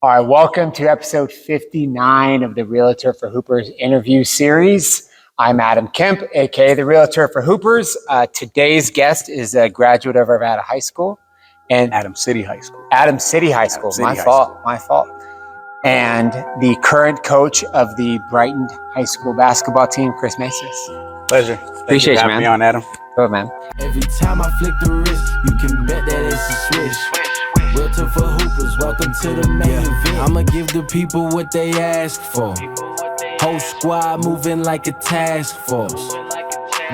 All right, welcome to episode 59 of the Realtor for Hoopers interview series. I'm Adam Kemp, aka the Realtor for Hoopers. Today's guest is a graduate of Arvada High School and Adam City High School. Adam City High School. My fault. And the current coach of the Brighton High School basketball team, Chris Maestas. Pleasure. Appreciate you, man. Having me on, Adam. Good, man. Every time I flick the wrist, you can bet that it's a switch. Realtor for Hoopers, welcome to the main event. I'ma give the people what they ask for. Whole squad moving like a task force.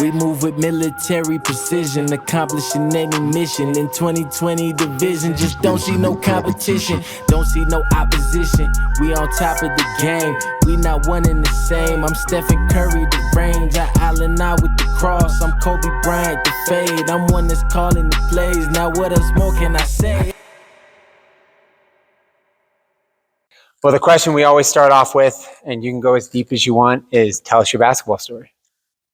We move with military precision, accomplishing any mission. In 2020 division, just don't see no competition, don't see no opposition. We on top of the game, we not one and the same. I'm Stephen Curry, the range, I Allen out with the cross. I'm Kobe Bryant, the fade, I'm one that's calling the plays. Now what else more can I say? Well, the question we always start off with, and you can go as deep as you want, is tell us your basketball story.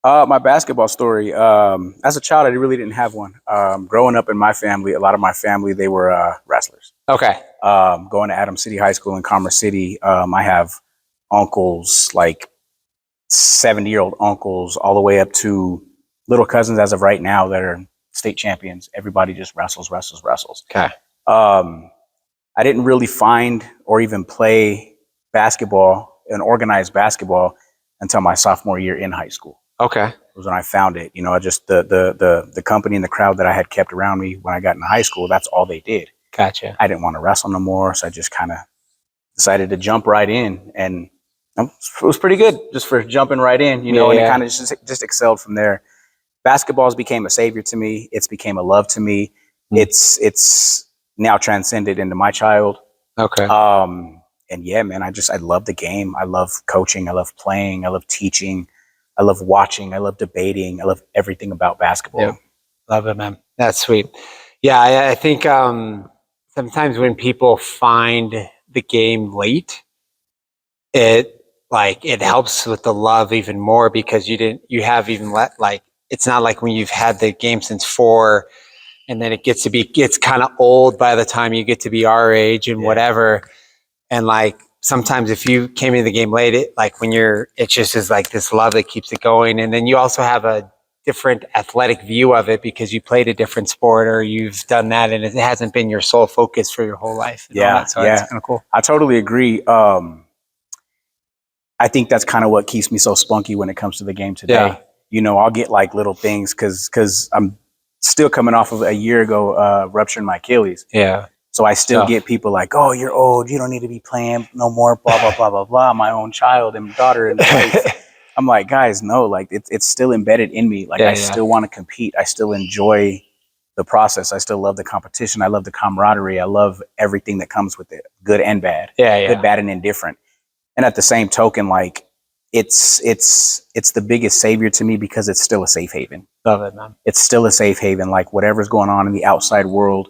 My basketball story. As a child, I really didn't have one. Growing up in my family, a lot of my family, they were wrestlers. Okay. Going to Adam City High School in Commerce City, I have uncles, like 70-year-old uncles, all the way up to little cousins as of right now that are state champions. Everybody just wrestles. Okay. I didn't really find or even play basketball and organized basketball until my sophomore year in high school. Okay. It was when I found it. You know, just the company and the crowd that I had kept around me when I got into high school, that's all they did. Gotcha. I didn't want to wrestle no more, so I just kind of decided to jump right in, and it was pretty good just for jumping right in, you know, and it kind of just excelled from there. Basketball's became a savior to me. It's became a love to me. It's now transcended into my child. Okay. And yeah, man, I love the game. I love coaching. I love playing. I love teaching. I love watching. I love debating. I love everything about basketball. Yep. Love it, man. That's sweet. Yeah, I think sometimes when people find the game late, it helps with the love even more, because you have even it's not like when you've had the game since 4 and then it gets kind of old by the time you get to be our age and whatever. And like, sometimes if you came into the game late, it just is like this love that keeps it going. And then you also have a different athletic view of it because you played a different sport or you've done that and it hasn't been your sole focus for your whole life. So it's kind of cool. I totally agree. I think that's kind of what keeps me so spunky when it comes to the game today. Yeah. You know, I'll get like little things because I'm still coming off of a year ago rupturing my Achilles. Yeah. So I still get people like, oh, you're old. You don't need to be playing no more, blah, blah, blah, blah, blah. My own child and daughter and wife. I'm like, guys, no, like it's still embedded in me. Like I still want to compete. I still enjoy the process. I still love the competition. I love the camaraderie. I love everything that comes with it, good and bad. Good, bad, and indifferent. And at the same token, like it's the biggest savior to me because it's still a safe haven. Love it, man. It's still a safe haven. Like whatever's going on in the outside world,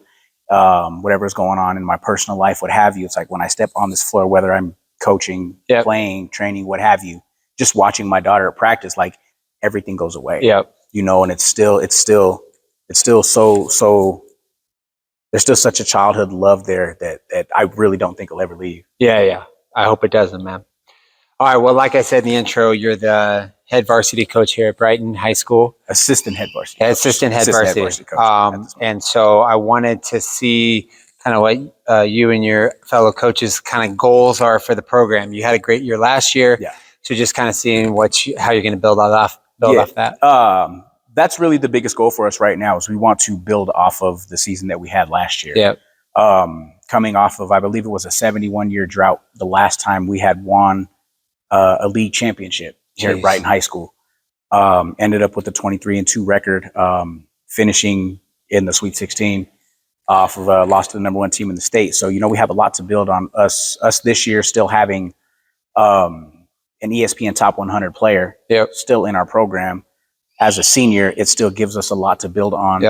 whatever's going on in my personal life, what have you. It's like when I step on this floor, whether I'm coaching, playing, training, what have you, just watching my daughter at practice, like everything goes away. Yep. You know, and it's still so there's still such a childhood love there that I really don't think will ever leave. Yeah. I hope it doesn't, man. All right. Well, like I said in the intro, you're the head varsity coach here at Brighton High School. Assistant head varsity coach. And so I wanted to see kind of what you and your fellow coaches kind of goals are for the program. You had a great year last year. Yeah. So just kind of seeing how you're going to build off that. That's really the biggest goal for us right now is we want to build off of the season that we had last year. Yep. Coming off of, I believe it was a 71-year drought the last time we had won a league championship here at Brighton High School. Ended up with a 23-2 record, finishing in the Sweet 16 off of lost to the number 1 team in the state. So, you know, we have a lot to build on. Us this year still having an ESPN Top 100 player still in our program. As a senior, it still gives us a lot to build on.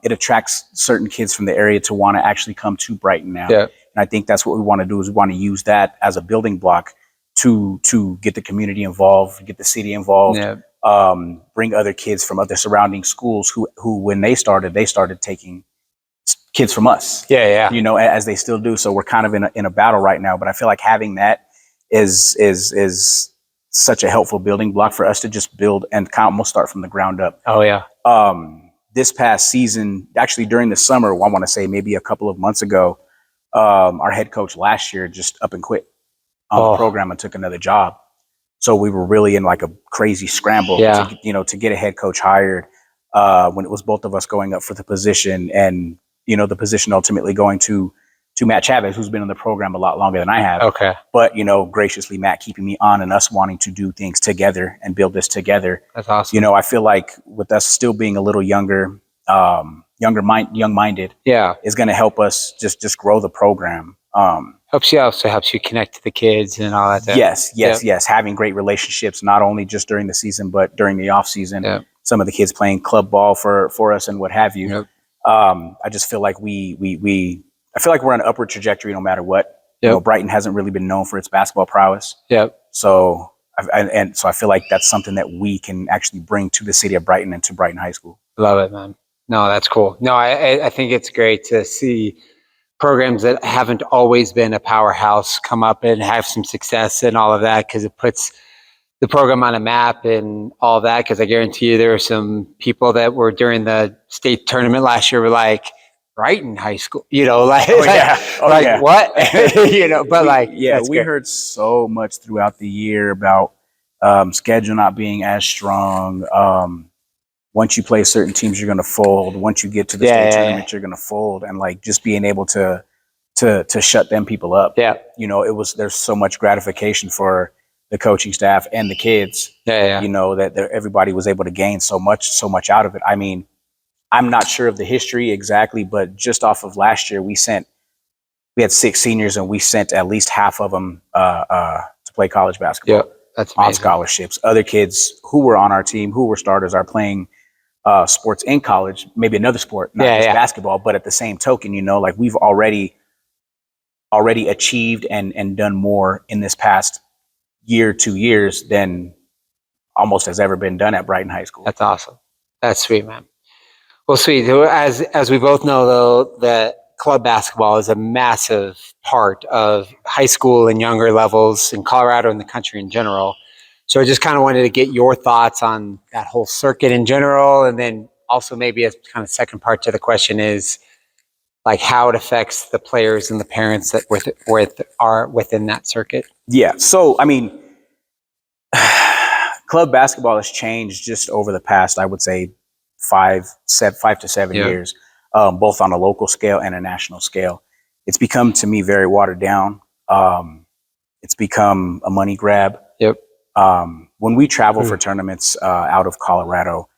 It attracts certain kids from the area to want to actually come to Brighton now. And I think that's what we want to do is we want to use that as a building block to get the community involved, get the city involved, bring other kids from other surrounding schools who when they started taking kids from us. Yeah. You know, as they still do. So we're kind of in a battle right now. But I feel like having that is such a helpful building block for us to just build and kind of almost start from the ground up. Oh yeah. This past season, actually during the summer, I want to say maybe a couple of months ago, our head coach last year just up and quit on the program and took another job. So we were really in like a crazy scramble to get a head coach hired when it was both of us going up for the position, and the position ultimately going to Matt Chavez, who's been in the program a lot longer than I have. Okay. But graciously Matt keeping me on and us wanting to do things together and build this together. That's awesome. I feel like with us still being a little young-minded, is going to help us just grow the program. Helps you connect to the kids and all that. Yes. Having great relationships, not only just during the season, but during the off season. Yep. Some of the kids playing club ball for us and what have you. Yep. I just feel like I feel like we're on an upward trajectory no matter what. Yep. Brighton hasn't really been known for its basketball prowess. Yep. So I feel like that's something that we can actually bring to the city of Brighton and to Brighton High School. Love it, man. No, that's cool. No, I think it's great to see programs that haven't always been a powerhouse come up and have some success and all of that, because it puts the program on a map and all that. Because I guarantee you there are some people that were during the state tournament last year were like, Brighton High School, what? But we heard so much throughout the year about schedule not being as strong. Once you play certain teams, you're going to fold. Once you get to the state tournament, you're going to fold, and just being able to shut them people up. Yeah, there's so much gratification for the coaching staff and the kids. That everybody was able to gain so much out of it. I mean, I'm not sure of the history exactly, but just off of last year, we had 6 seniors, and we sent at least half of them to play college basketball. Yeah, that's amazing. On scholarships. Other kids who were on our team, who were starters, are playing sports in college, maybe another sport, not just basketball, but at the same token, we've already achieved and done more in this past year, 2 years than almost has ever been done at Brighton High School. That's awesome. That's sweet, man. Well, sweet. As we both know, though, that club basketball is a massive part of high school and younger levels in Colorado and the country in general. So I just kind of wanted to get your thoughts on that whole circuit in general. And then also maybe a kind of second part to the question is like how it affects the players and the parents that are within that circuit. Yeah. So, I mean, club basketball has changed just over the past, I would say, 5 to 7 years, both on a local scale and a national scale. It's become, to me, very watered down. It's become a money grab. Yep. When we travel for tournaments out of Colorado,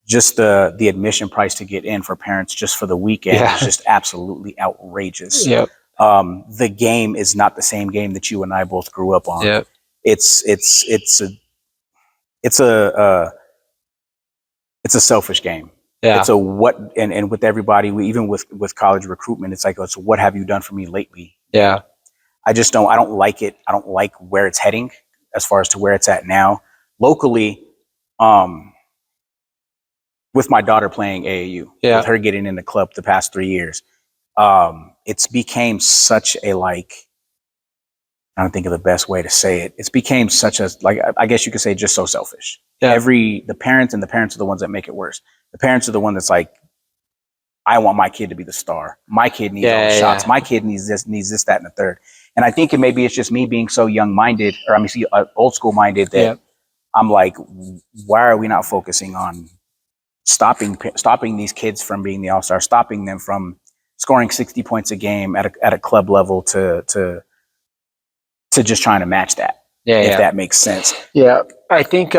just the admission price to get in for parents just for the weekend is just absolutely outrageous. Yep. The game is not the same game that you and I both grew up on. Yep. It's a selfish game. Yeah. It's a and with everybody, even with college recruitment, it's like, so what have you done for me lately? Yeah. I don't like it. I don't like where it's heading as far as to where it's at now. Locally, with my daughter playing AAU, with her getting in the club the past 3 years, it's became such a I don't think of the best way to say it. It's became such a, I guess you could say, just so selfish. Yeah. The parents are the ones that make it worse. The parents are the one that's like, I want my kid to be the star. My kid needs all the shots. My kid needs this, that, and the third. And I think maybe it's just me being so young-minded, or old school-minded, that I'm like, why are we not focusing on stopping these kids from being the all-star, stopping them from scoring 60 points a game at a club level to just trying to match that? If that makes sense. Yeah, I think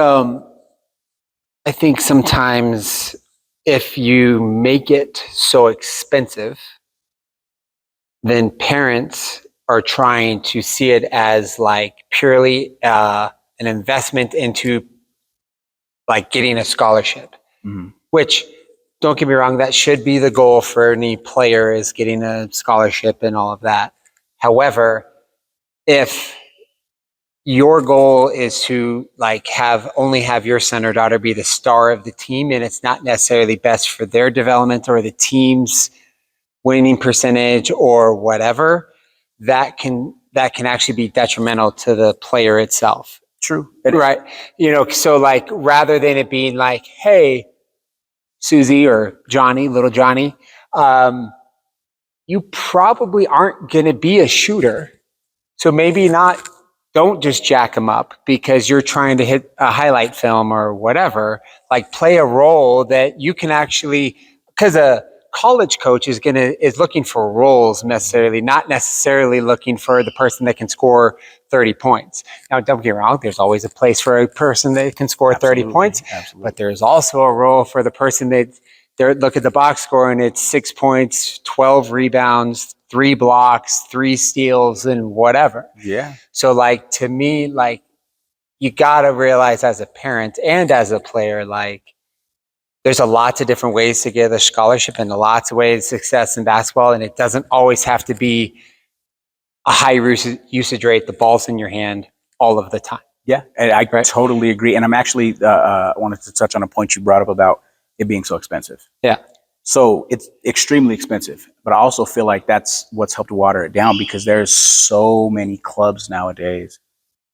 sometimes if you make it so expensive, then parents are trying to see it as purely an investment into getting a scholarship, which, don't get me wrong, that should be the goal for any player, is getting a scholarship and all of that. However, if your goal is to only have your son or daughter be the star of the team, and it's not necessarily best for their development or the team's winning percentage or whatever, that can actually be detrimental to the player itself. True. Right. So like rather than it being like, hey, Susie or Johnny, little Johnny, you probably aren't going to be a shooter. So maybe don't just jack them up because you're trying to hit a highlight film or whatever. Like play a role that you can actually, because a college coach is looking for roles necessarily, not necessarily looking for the person that can score 30 points. Now, don't get me wrong, there's always a place for a person that can score 30 points, but there's also a role for the person that look at the box score and it's 6 points, 12 rebounds, 3 blocks, 3 steals, and whatever. Yeah. So like, to me, like, you got to realize as a parent and as a player, like, there's a lots of different ways to get a scholarship and lots of ways of success in basketball. And it doesn't always have to be a high usage rate, the ball's in your hand all of the time. Yeah, and I totally agree. And I'm actually wanted to touch on a point you brought up about it being so expensive. Yeah. So it's extremely expensive, but I also feel like that's what's helped water it down because there's so many clubs nowadays,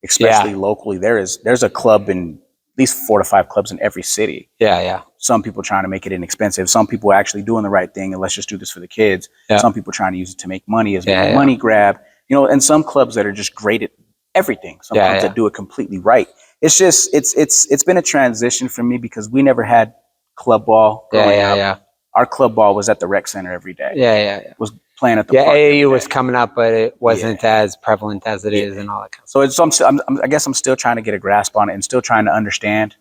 especially locally. There's a club in at least 4 to 5 clubs in every city. Yeah. Some people trying to make it inexpensive. Some people actually doing the right thing and let's just do this for the kids. Yeah. Some people trying to use it to make money as a money grab. And some clubs that are just great at everything. Some clubs that do it completely right. It's just it's been a transition for me because we never had club ball growing up. Yeah. Our club ball was at the rec center every day. Yeah. Was playing at the park. AAU was coming up, but it wasn't as prevalent as it is and all that kind of stuff. So I guess I'm still trying to get a grasp on it and still trying to understand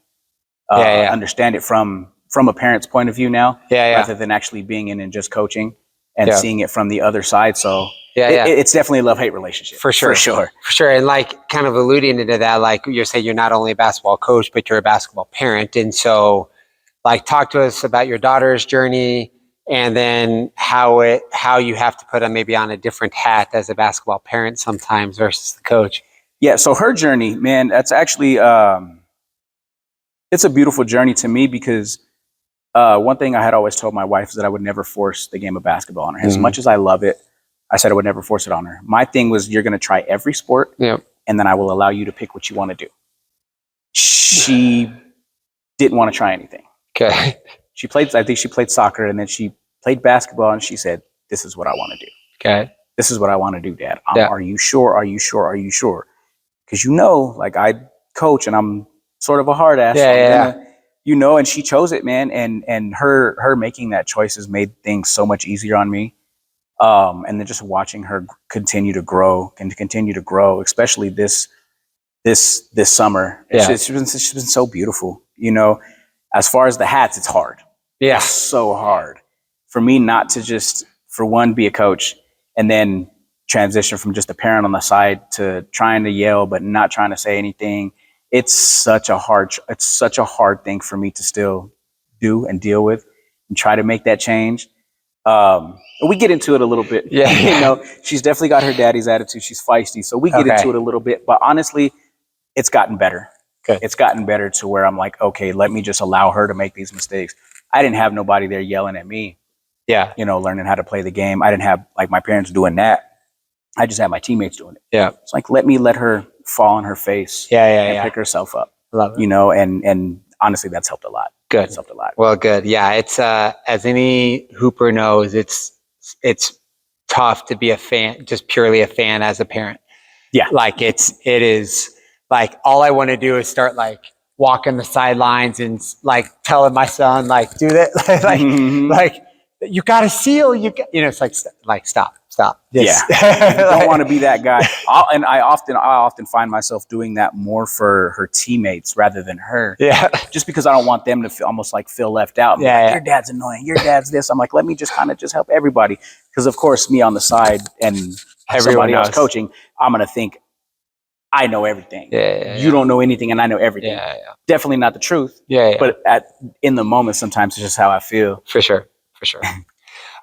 understand it from a parent's point of view now, rather than actually being in and just coaching and seeing it from the other side. So it's definitely a love-hate relationship. For sure. And like kind of alluding into that, like you're saying you're not only a basketball coach, but you're a basketball parent. And so like talk to us about your daughter's journey and then how you have to put maybe on a different hat as a basketball parent sometimes versus the coach. Yeah. So her journey, man, that's actually, it's a beautiful journey to me because one thing I had always told my wife is that I would never force the game of basketball on her. As much as I love it, I said I would never force it on her. My thing was, you're going to try every sport, and then I will allow you to pick what you want to do. She didn't want to try anything. Okay. I think she played soccer, and then she played basketball, and she said, this is what I want to do. Okay. This is what I want to do, Dad. Are you sure? Are you sure? Are you sure? Because like I coach, and I'm sort of a hard ass. And she chose it, man. And her making that choice has made things so much easier on me. And then just watching her continue to grow, especially this summer. It's been so beautiful. As far as the hats, it's hard. Yeah. It's so hard for me not to just, for one, be a coach and then transition from just a parent on the side to trying to yell, but not trying to say anything. It's such a hard thing for me to still do and deal with and try to make that change. We get into it a little bit. Yeah. She's definitely got her daddy's attitude. She's feisty. So we get into it a little bit, but honestly, it's gotten better. Okay. It's gotten better to where I'm like, okay, let me just allow her to make these mistakes. I didn't have nobody there yelling at me. Yeah. Learning how to play the game. I didn't have like my parents doing that. I just had my teammates doing it. Yeah. It's like, let her fall on her face. And pick herself up. Love it. And honestly, that's helped a lot. Good. It's helped a lot. Well, good. Yeah. It's, as any hooper knows, it's tough to be a fan, just purely a fan as a parent. Yeah. Like it is like, all I want to do is start like walking the sidelines and like telling my son, like, do that. like you got to seal, it's like, stop. Yes. Yeah. You don't want to be that guy. I often find myself doing that more for her teammates rather than her. Yeah. Just because I don't want them to almost feel left out. Like, your dad's annoying. Your dad's this. I'm like, let me just kind of just help everybody. Because of course, me on the side and everybody else coaching, I'm going to think, I know everything. You don't know anything and I know everything. Yeah. Definitely not the truth. Yeah. But in the moment, sometimes it's just how I feel. For sure.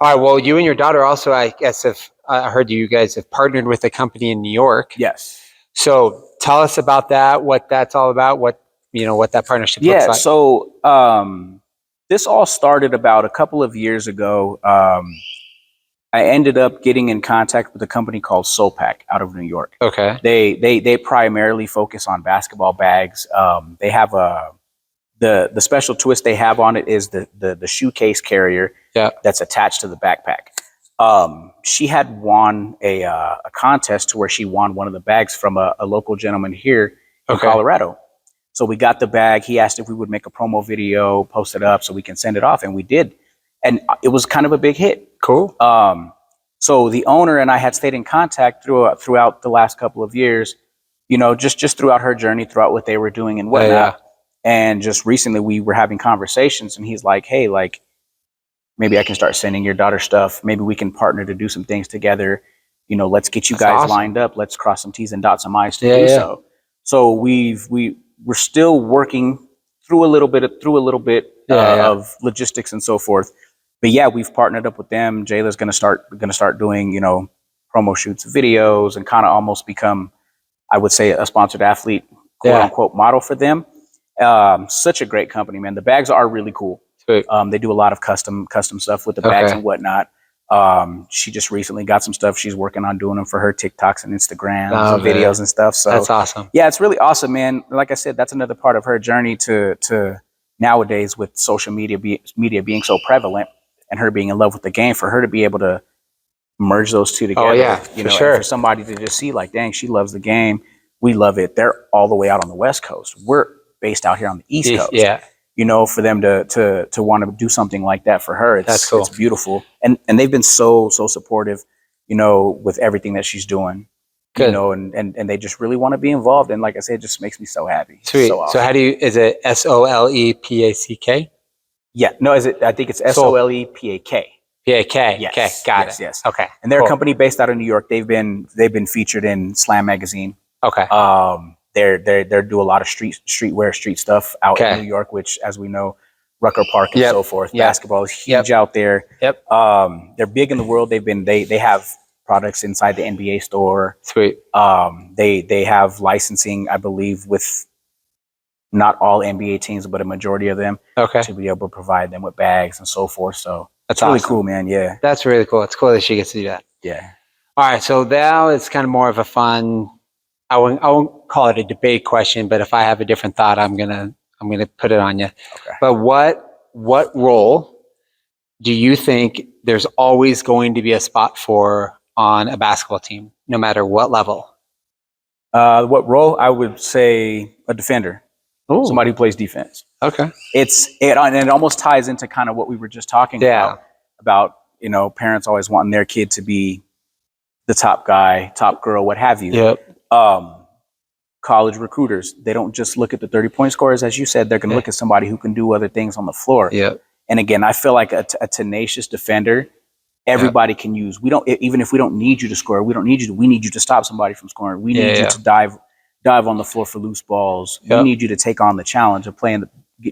All right. Well, you and your daughter also, I guess, I heard you guys have partnered with a company in New York. Yes. So tell us about that, what that's all about, what that partnership looks like. Yeah. So this all started about a couple of years ago. I ended up getting in contact with a company called Sopac out of New York. Okay. They primarily focus on basketball bags. They have the special twist they have on it is the shoe case carrier that's attached to the backpack. She had won a contest to where she won one of the bags from a local gentleman here in Colorado. So we got the bag. He asked if we would make a promo video, post it up so we can send it off, and we did. And it was kind of a big hit. Cool. So the owner and I had stayed in contact throughout the last couple of years, you know, just throughout her journey, throughout what they were doing and whatnot. And just recently we were having conversations, and he's like, hey, like, maybe I can start sending your daughter stuff. Maybe we can partner to do some things together. You know, let's get you guys lined up. Let's cross some T's and dot some I's to do so. So we're still working through a little bit of logistics and so forth. But yeah, we've partnered up with them. Jayla's gonna start doing, you know, promo shoots, videos, and kind of almost become, I would say, a sponsored athlete, quote unquote, model for them. Such a great company, man. The bags are really cool. They do a lot of custom stuff with the bags and whatnot. She just recently got some stuff. She's working on doing them for her TikToks and Instagrams and videos and stuff. So that's awesome. Yeah, it's really awesome, man. Like I said, that's another part of her journey to nowadays with social media being so prevalent and her being in love with the game, for her to be able to merge those two together. Oh yeah, you know, for somebody to just see like, dang, she loves the game. We love it. They're all the way out on the West Coast. We're based out here on the East Coast. Yeah. You know, for them to want to do something like that for her, that's cool. It's beautiful. And they've been so supportive, you know, with everything that she's doing. Good. You know, and they just really want to be involved. And like I said, it just makes me so happy. Sweet. So, awesome. So is it SOLEPACK? Yeah. No, I think it's SOLEPAK. PAK. Yes. Okay. Got it. Yes. Okay. And they're a company based out of New York. They've been featured in Slam magazine. Okay. They do a lot of street stuff out in New York, which, as we know, Rucker Park and so forth. Basketball is huge out there. They're big in the world. They have products inside the NBA store. Sweet. They have licensing, I believe, with not all NBA teams, but a majority of them. To be able to provide them with bags and so forth. So that's really cool, man. Yeah. That's really cool. It's cool that she gets to do that. Yeah. All right. So now it's kind of more of a fun, I won't call it a debate question, but if I have a different thought, I'm gonna put it on you. Okay. But what role do you think there's always going to be a spot for on a basketball team, no matter what level? What role? I would say a defender. Ooh. Somebody who plays defense. Okay. It almost ties into kind of what we were just talking about, you know, parents always wanting their kid to be the top guy, top girl, what have you. Yep. College recruiters, they don't just look at the 30-point scorers, as you said. They're going to look at somebody who can do other things on the floor. Yep. And again, I feel like a tenacious defender, everybody can use. Even if we don't need you to score, we need you to stop somebody from scoring. We need you to dive on the floor for loose balls. We need you to take on the challenge of playing,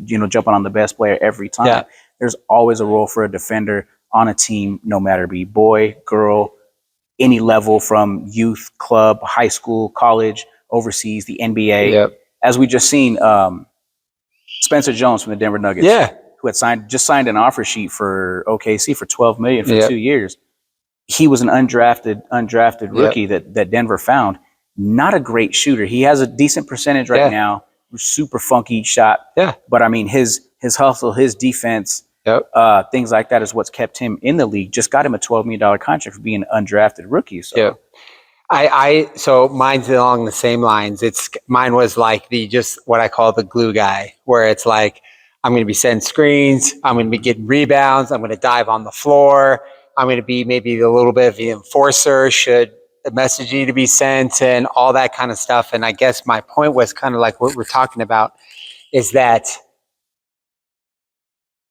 jumping on the best player every time. Yeah. There's always a role for a defender on a team, no matter be boy, girl, any level, from youth, club, high school, college, overseas, the NBA. Yep. As we just seen, Spencer Jones from the Denver Nuggets, who had just signed an offer sheet for OKC for $12 million for 2 years. He was an undrafted rookie that Denver found. Not a great shooter. He has a decent percentage right now. Super funky shot. Yeah. But I mean, his hustle, his defense, things like that is what's kept him in the league. Just got him a $12 million contract for being an undrafted rookie. So so mine's along the same lines. Mine was like just what I call the glue guy, where it's like, I'm going to be setting screens. I'm going to be getting rebounds. I'm going to dive on the floor. I'm going to be maybe a little bit of the enforcer should a message need to be sent and all that kind of stuff. And I guess my point was kind of like what we're talking about is that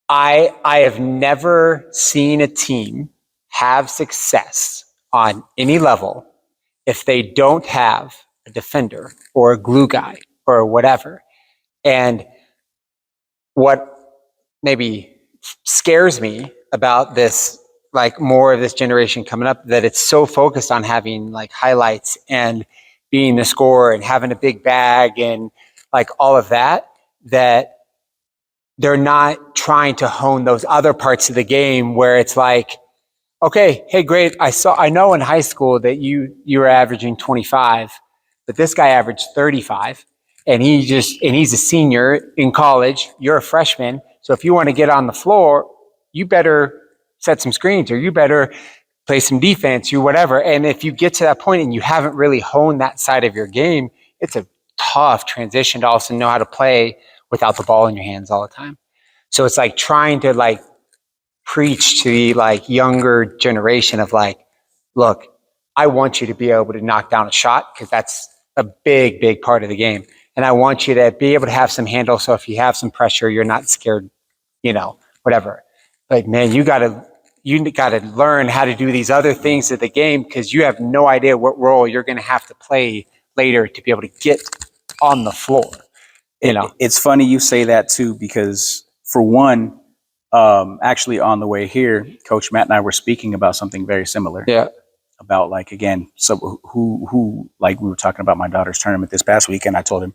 I have never seen a team have success on any level if they don't have a defender or a glue guy or whatever. And what maybe scares me about this, like more of this generation coming up, that it's so focused on having like highlights and being the scorer and having a big bag and like all of that, that they're not trying to hone those other parts of the game where it's like, okay, hey, great. I know in high school that you were averaging 25, but this guy averaged 35, and he's a senior in college. You're a freshman, so if you want to get on the floor, you better set some screens, or you better play some defense, you whatever. And if you get to that point and you haven't really honed that side of your game, it's a tough transition to also know how to play without the ball in your hands all the time. So it's like trying to like preach to the like younger generation of like, look, I want you to be able to knock down a shot because that's a big, big part of the game. And I want you to be able to have some handle. So if you have some pressure, you're not scared, whatever. But man, you got to learn how to do these other things of the game because you have no idea what role you're going to have to play later to be able to get on the floor. It's funny you say that too, because for one, actually on the way here, Coach Matt and I were speaking about something very similar. Yeah. About like, again, so who like we were talking about my daughter's tournament this past weekend. I told him,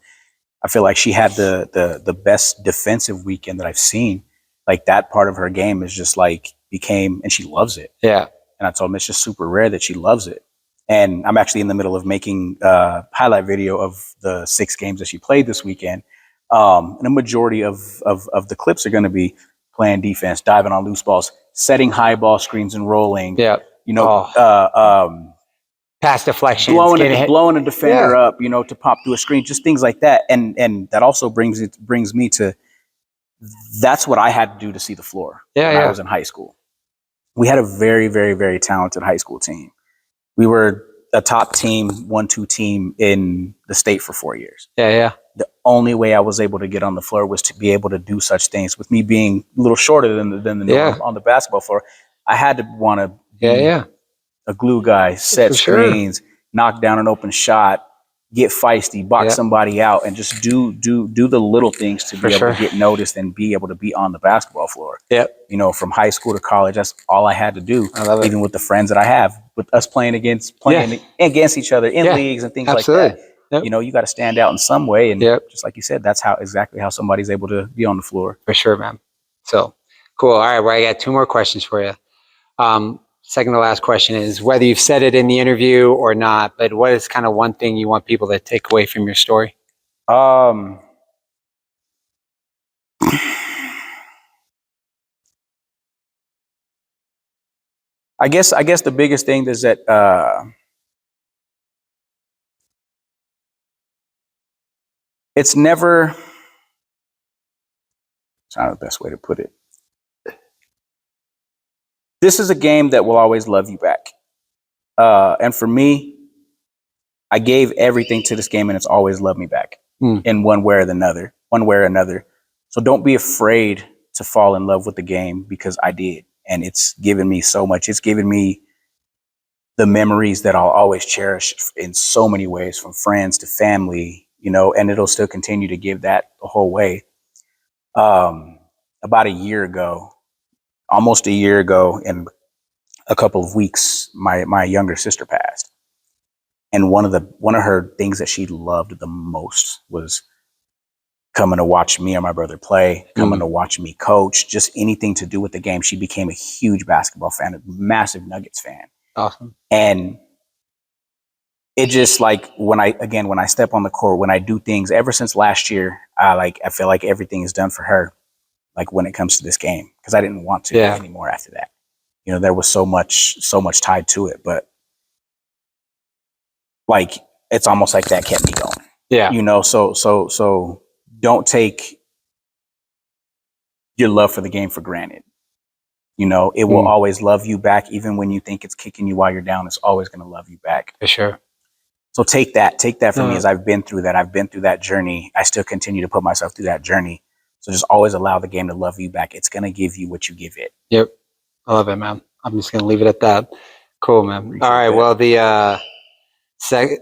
I feel like she had the best defensive weekend that I've seen. Like that part of her game is just like and she loves it. Yeah. And I told him it's just super rare that she loves it. And I'm actually in the middle of making a highlight video of the 6 games that she played this weekend. And a majority of the clips are going to be playing defense, diving on loose balls, setting high ball screens and rolling. Yeah. Pass deflection, blowing a defender up, to pop through a screen, just things like that. And that also brings me to, that's what I had to do to see the floor when I was in high school. We had a very, very, very talented high school team. We were a top team, 1-2 team in the state for 4 years. Yeah. The only way I was able to get on the floor was to be able to do such things. With me being a little shorter than the norm on the basketball floor, I had to want to be a glue guy, set screens, knock down an open shot, get feisty, box somebody out, and just do the little things to be able to get noticed and be able to be on the basketball floor. Yep. From high school to college, that's all I had to do. I love it. Even with the friends that I have, with us playing against each other in leagues and things like that. Yep. You got to stand out in some way. And just like you said, that's exactly how somebody's able to be on the floor. For sure, man. So cool. All right. Well, I got 2 more questions for you. Second to last question is whether you've said it in the interview or not, but what is kind of one thing you want people to take away from your story? I guess the biggest thing is that it's never, it's not the best way to put it. This is a game that will always love you back. And for me, I gave everything to this game and it's always loved me back in one way or another. So don't be afraid to fall in love with the game, because I did. And it's given me so much. It's given me the memories that I'll always cherish in so many ways, from friends to family, and it'll still continue to give that the whole way. About a year ago, almost a year ago, in a couple of weeks, my younger sister passed. And one of her things that she loved the most was coming to watch me and my brother play, coming to watch me coach, just anything to do with the game. She became a huge basketball fan, a massive Nuggets fan. Awesome. And it just like when I step on the court, when I do things, ever since last year, I feel like everything is done for her. Like when it comes to this game, because I didn't want to anymore after that. There was so much tied to it, but like it's almost like that kept me going. Yeah. So don't take your love for the game for granted. It will always love you back, even when you think it's kicking you while you're down. It's always going to love you back. For sure. So take that from me, as I've been through that. I've been through that journey. I still continue to put myself through that journey. So just always allow the game to love you back. It's going to give you what you give it. Yep. I love it, man. I'm just going to leave it at that. Cool, man. Appreciate All right. That. Well,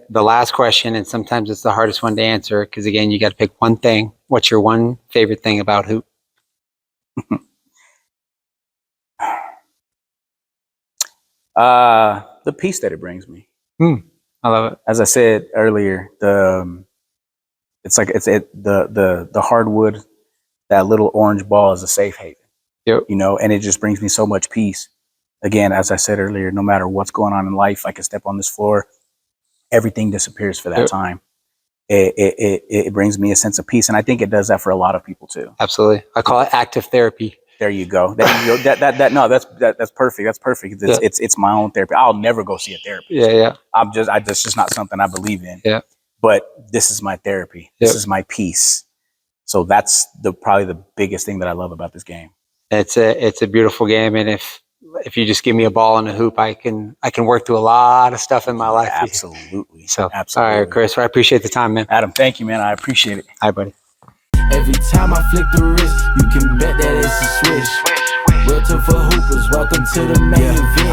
the last question, and sometimes it's the hardest one to answer, because again, you got to pick one thing. What's your one favorite thing about hoop? The peace that it brings me. I love it. As I said earlier, the hardwood, that little orange ball is a safe haven. Yep. And it just brings me so much peace. again, as I said earlier, no matter what's going on in life, I can step on this floor, everything disappears for that time. It brings me a sense of peace, and I think it does that for a lot of people too. Absolutely, I call it active therapy. There you go. That's perfect. That's perfect. It's my own therapy. I'll never go see a therapist. Yeah. That's just not something I believe in. Yeah. But this is my therapy. This is my peace. So that's probably the biggest thing that I love about this game. It's a beautiful game, and if you just give me a ball and a hoop, I can work through a lot of stuff in my life. Absolutely. So, absolutely. All right, Chris, I appreciate the time, man. Adam, thank you, man. I appreciate it. Hi, buddy. Every time I flick the wrist, you can bet that it's a swish. Realtor for hoopers, welcome to the main event.